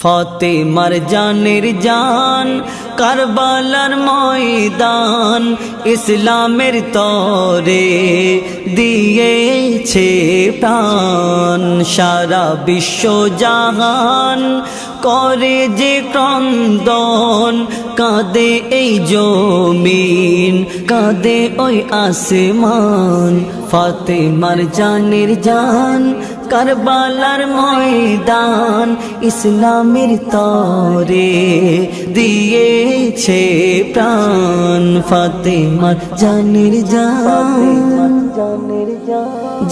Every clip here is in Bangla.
ফাতেমার জানের জান কারবালার ময়দান ইসলামের তরে দিয়েছে প্রাণ। সারা বিশ্ব জাহান করে যে ক্রন্দন, কাঁদে এই জমিন, কাঁদে ওই আসমান। ফাতেমার জানের জান কারবালার ময়দান ইসলামের তরে দিয়েছে প্রাণ। ফাতেমার জানের জান,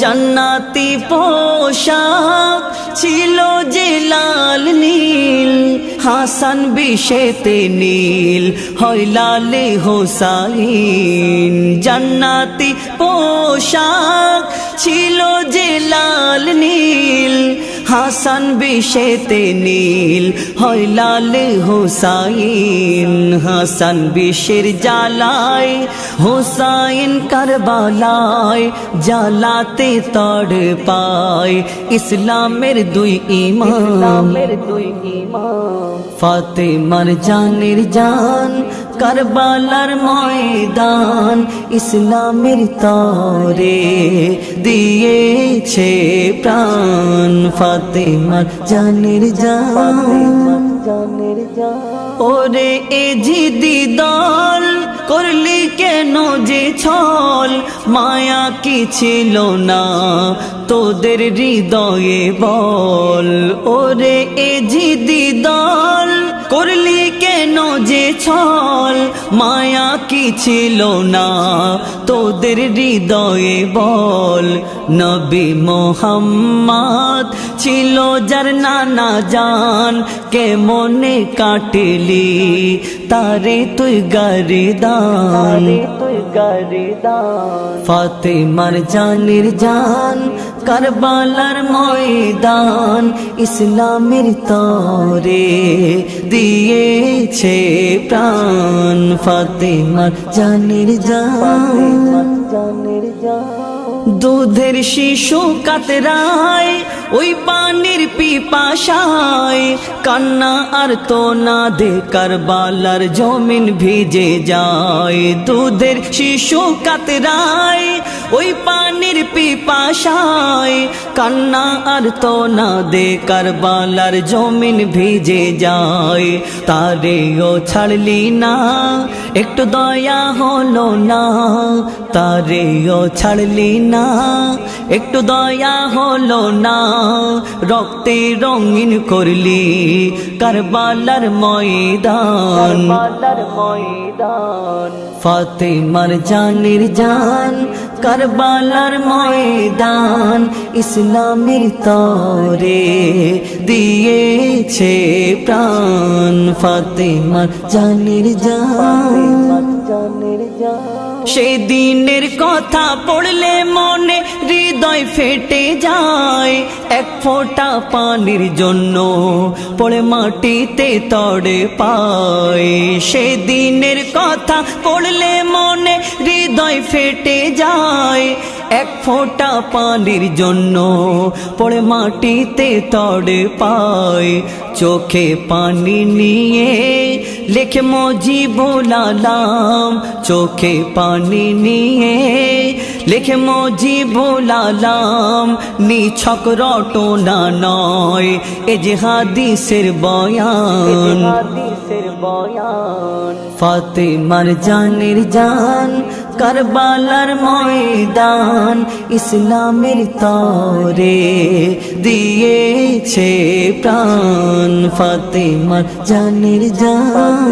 জান্নাতি পোশাক ছিল যে লাল নীল, হাসান বিষেতে নীল হয় লালে হোসাইন। জান্নাতি পোশাক ছিল যে লাল নীল, হাসান বিষেতে নীল হয় লালে হোসাইন। হাসান বিষের জ্বালায় হোসাইন কারবালায় জ্বালাতে তড় পায় ইসলামের দুই ইমাম। ফাতেমার জানের জান কারবালার ময়দান ইসলামের তরে দিয়েছে প্রাণ। ফাতেমার জানের জান, ওরে এ জিদি দল করলি কেন যে ছল, মায়া কি ছিল না তোদের হৃদয়ে বল। ওরে এ জিদি দল করলি কেন যে ছল, মায়া কি ছিল না তোদের হৃদয়ে বল। নবী মোহাম্মদ ছিল যার নানা জান, কেমনে কাটলি তারে তুই গরিদান। ফাতেমার জানের জান কারবালার ময়দান ইসলামের তরে দিয়েছে প্রাণ। ফাতেমার জানের জান, দুধের শিশু কাতরায় ওই পানির পিপাসায়, কান্না আর তো না দে কারবালার জমিন ভিজে যায়। দুধের শিশু কাতরায় ওই পানির পিপাসায়, কান্না আর তো না দে কারবালার জমিন ভিজে যায়। তারেও ছাড়লি না একটু দয়া হলো না, তারেও ছাড়লি না একটু দয়া হলো না। রক্তে রঙিন করলি কারবালার ময়দান। ফাতেমার জানের জান কারবালার ময়দান ইসলামের তরে দিয়েছে প্রাণ। ফাতেমার জানের জান, সেদিনের কথা পড়লে মনে হৃদয় ফেটে যায়। এক ফোঁটা পানির জন্য পড়ে মাটিতে তড়ে পায়। সেদিনের কথা পড়লে মনে হৃদয় ফেটে যায়। এক ফোঁটা পানির জন্য পড়ে মাটিতে তড়ে পায়। চোখে পানি নিয়ে লেখে মুজিবুল আলম, চোখে পানি নিয়ে লেখে মুজিবুল আলম। নিছক রটনা নয় এ যে হাদিসের বয়ান। ফাতেমার জানের জান কারবালার ময়দান ইসলামের তরে দিয়েছে প্রাণ। ফাতেমার জানের জান।